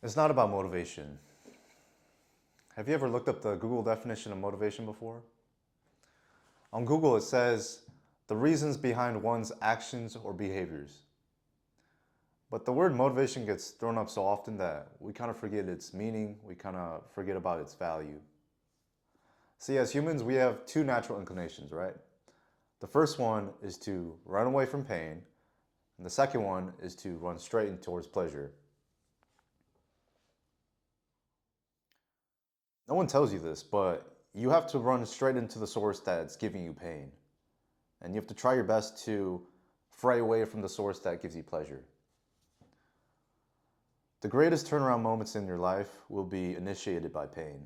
It's not about motivation. Have you ever looked up the Google definition of motivation before? On Google, it says the reasons behind one's actions or behaviors. But the word motivation gets thrown up so often that we kind of forget its meaning, we kind of forget about its value. See, as humans, we have two natural inclinations, right? The first one is to run away from pain, and the second one is to run straight in towards pleasure. No one tells you this, but you have to run straight into the source that's giving you pain. And you have to try your best to fray away from the source that gives you pleasure. The greatest turnaround moments in your life will be initiated by pain.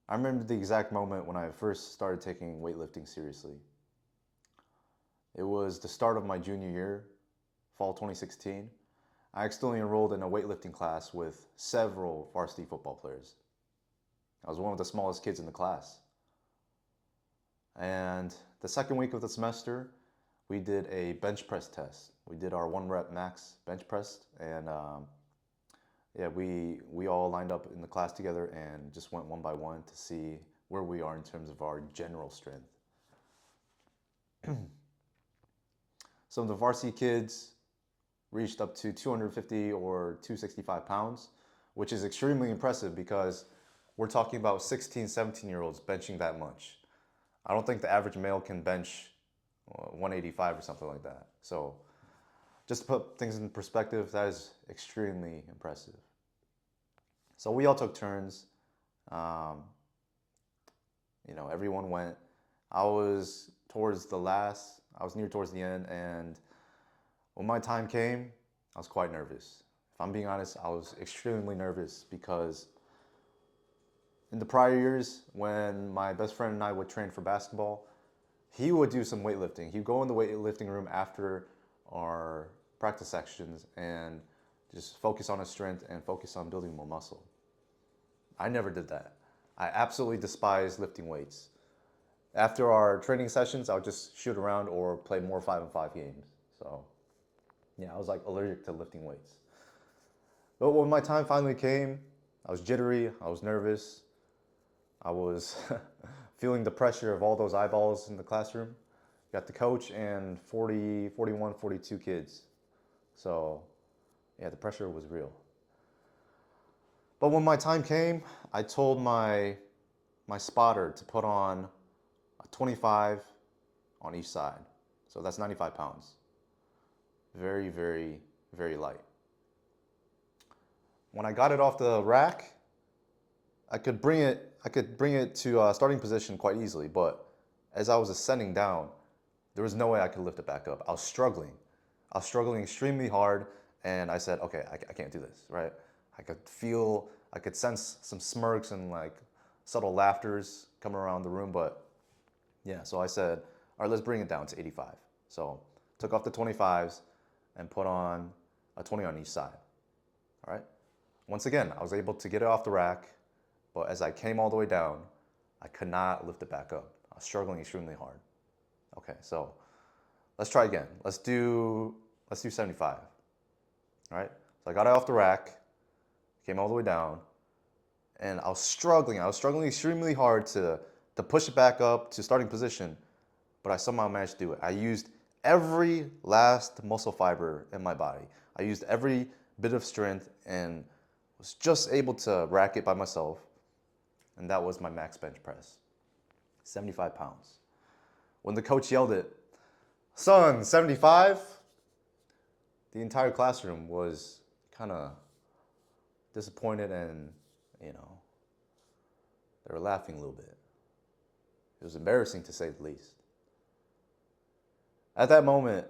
I remember the exact moment when I first started taking weightlifting seriously. It was the start of my junior year, fall 2016. I accidentally enrolled in a weightlifting class with several varsity football players. I was one of the smallest kids in the class. And the second week of the semester, we did a bench press test. We did our 1 rep max bench press, and yeah, we all lined up in the class together and just went one by one to see where we are in terms of our general strength. Some of the varsity kids reached up to 250 or 265 pounds, which is extremely impressive because we're talking about 16, 17-year-olds benching that much. I don't think the average male can bench 185 or something like that. So just to put things in perspective, that is extremely impressive. So we all took turns. Um, everyone went. I was near towards the end, and when my time came, I was quite nervous. If I'm being honest, I was extremely nervous because in the prior years, when my best friend and I would train for basketball, he would do some weightlifting. He'd go in the weightlifting room after our practice sections and just focus on his strength and focus on building more muscle. I never did that. I absolutely despise lifting weights. After our training sessions, I would just shoot around or play more 5-on-5 games. So yeah, I was like allergic to lifting weights. But when my time finally came, I was jittery, I was nervous, I was feeling the pressure of all those eyeballs in the classroom. Got the coach and 40, 41, 42 kids. So yeah, the pressure was real. But when my time came, I told my spotter to put on a 25 on each side. So that's 95 pounds. Very, very, very light. When I got it off the rack, I could bring it to starting position quite easily, but as I was ascending down, there was no way I could lift it back up. I was struggling. I was struggling extremely hard, and I said, okay, I can't do this, right? I could sense some smirks and like subtle laughters coming around the room, but yeah, so I said, all right, let's bring it down to 85. So took off the 25s and put on a 20 on each side, all right? Once again, I was able to get it off the rack, but as I came all the way down, I could not lift it back up. I was struggling extremely hard. Okay, so let's try again. Let's do 75. All right. So I got it off the rack, came all the way down, and I was struggling. I was struggling extremely hard to push it back up to starting position, but I somehow managed to do it. I used every last muscle fiber in my body. I used every bit of strength and was just able to rack it by myself, and that was my max bench press, 75 pounds. When the coach yelled it, son, 75, the entire classroom was kind of disappointed and, you know, they were laughing a little bit. It was embarrassing to say the least. At that moment,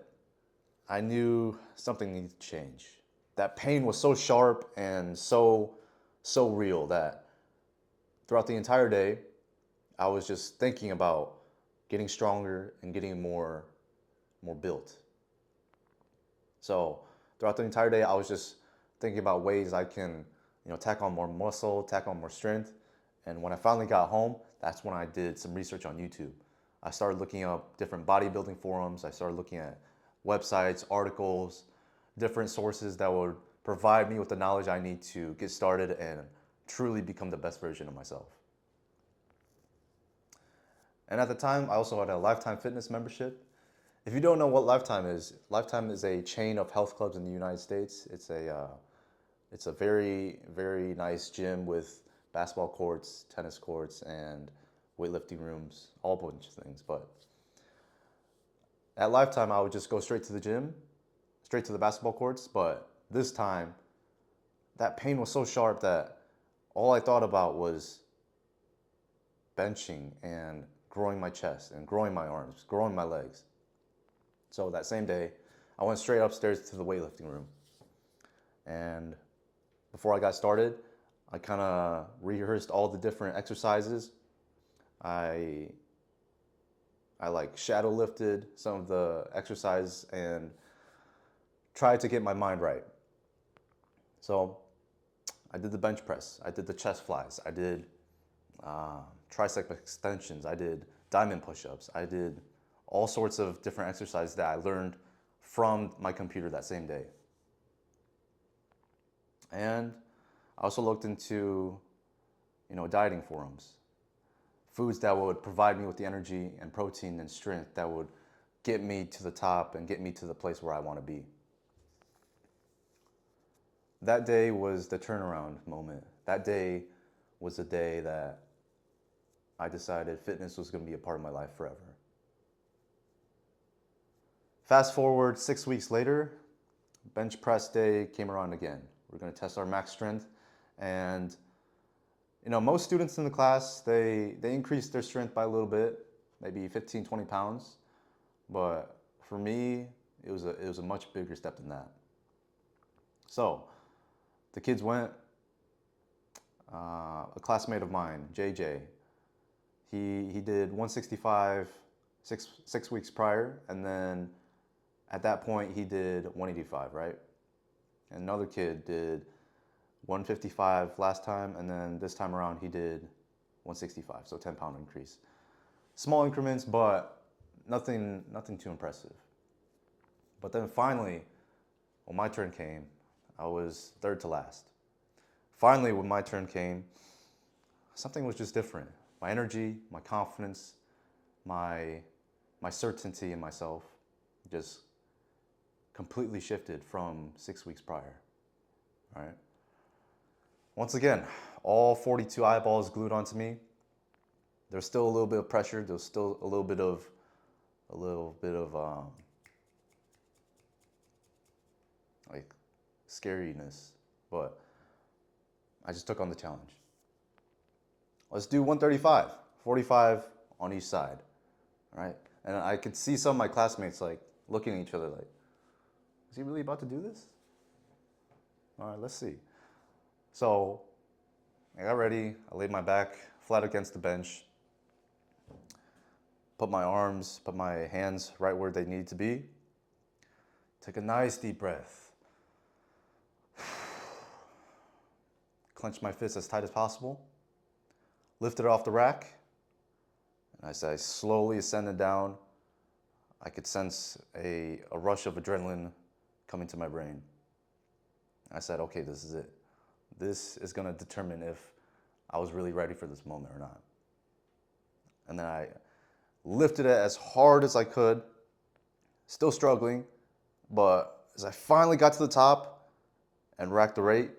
I knew something needed to change. That pain was so sharp and so real that throughout the entire day, I was just thinking about getting stronger and getting more built. So throughout the entire day, I was just thinking about ways I can, tack on more muscle, tack on more strength. And when I finally got home, that's when I did some research on YouTube. I started looking up different bodybuilding forums. I started looking at websites, articles, different sources that would provide me with the knowledge I need to get started and truly become the best version of myself. And at the time, I also had a Lifetime Fitness membership. If you don't know what Lifetime is a chain of health clubs in the United States. It's a very, very nice gym with basketball courts, tennis courts, and weightlifting rooms, all a bunch of things. But at Lifetime, I would just go straight to the gym, straight to the basketball courts. But this time, that pain was so sharp that all I thought about was benching and growing my chest and growing my arms, growing my legs. So that same day, I went straight upstairs to the weightlifting room. And before I got started, I kind of rehearsed all the different exercises. I like shadow lifted some of the exercise and tried to get my mind right. So I did the bench press, I did the chest flies, I did tricep extensions, I did diamond push-ups, I did all sorts of different exercises that I learned from my computer that same day. And I also looked into, dieting forums, foods that would provide me with the energy and protein and strength that would get me to the top and get me to the place where I want to be. That day was the turnaround moment. That day was the day that I decided fitness was going to be a part of my life forever. Fast forward 6 weeks later, bench press day came around again. We're going to test our max strength. And, most students in the class, they increased their strength by a little bit, maybe 15, 20 pounds. But for me, it was a much bigger step than that. So the kids went. A classmate of mine, JJ, he did 165 six weeks prior, and then at that point he did 185, right? And another kid did 155 last time, and then this time around he did 165, so 10-pound increase. Small increments, but nothing too impressive. But then finally, when my turn came, I was third to last. Finally, when my turn came, something was just different. My energy, my confidence, my certainty in myself just completely shifted from 6 weeks prior, right? Once again, all 42 eyeballs glued onto me. There's still a little bit of pressure. There's still a little bit of like scariness, but I just took on the challenge. Let's do 135, 45 on each side, all right? And I could see some of my classmates like looking at each other like, is he really about to do this? All right, let's see. So I got ready. I laid my back flat against the bench, put my arms, put my hands right where they needed to be. Take a nice deep breath. Clench my fists as tight as possible. Lift it off the rack. And as I slowly ascended down, I could sense a rush of adrenaline coming to my brain. I said, okay, this is it. This is going to determine if I was really ready for this moment or not. And then I lifted it as hard as I could, still struggling, but as I finally got to the top and racked the rate,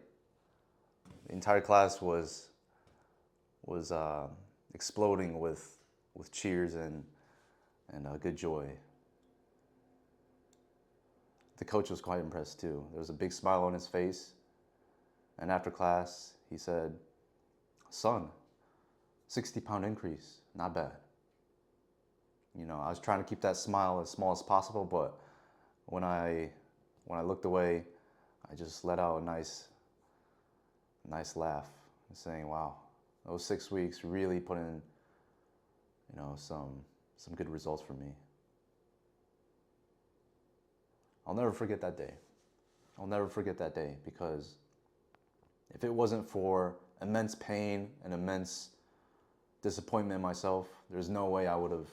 the entire class was exploding with cheers and good joy. The coach was quite impressed too. There was a big smile on his face. And after class, he said, son, 60-pound increase, not bad. I was trying to keep that smile as small as possible, but when I looked away, I just let out a nice laugh, saying, wow, those 6 weeks really put in, some good results for me. I'll never forget that day. I'll never forget that day, because if it wasn't for immense pain and immense disappointment in myself, there's no way I would have,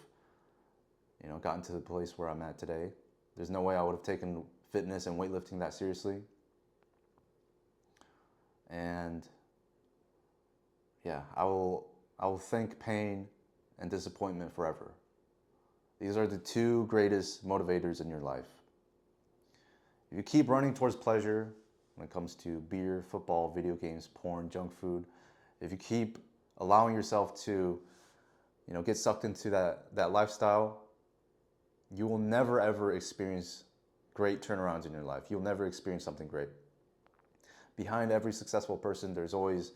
gotten to the place where I'm at today. There's no way I would have taken fitness and weightlifting that seriously. And yeah, I will thank pain and disappointment forever. These are the two greatest motivators in your life. If you keep running towards pleasure when it comes to beer, football, video games, porn, junk food, if you keep allowing yourself to, get sucked into that lifestyle, you will never ever experience great turnarounds in your life. You'll never experience something great. Behind every successful person, there's always,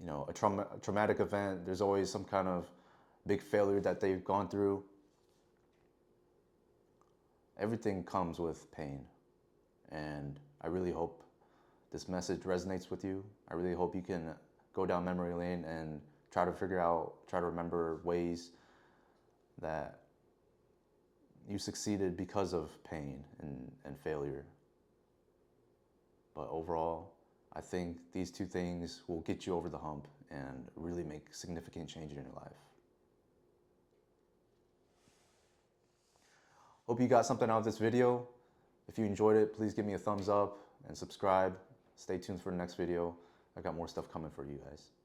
a traumatic event. There's always some kind of big failure that they've gone through. Everything comes with pain. And I really hope this message resonates with you. I really hope you can go down memory lane and try to remember ways that you succeeded because of pain and failure. But overall, I think these two things will get you over the hump and really make significant change in your life. Hope you got something out of this video. If you enjoyed it, please give me a thumbs up and subscribe. Stay tuned for the next video. I got more stuff coming for you guys.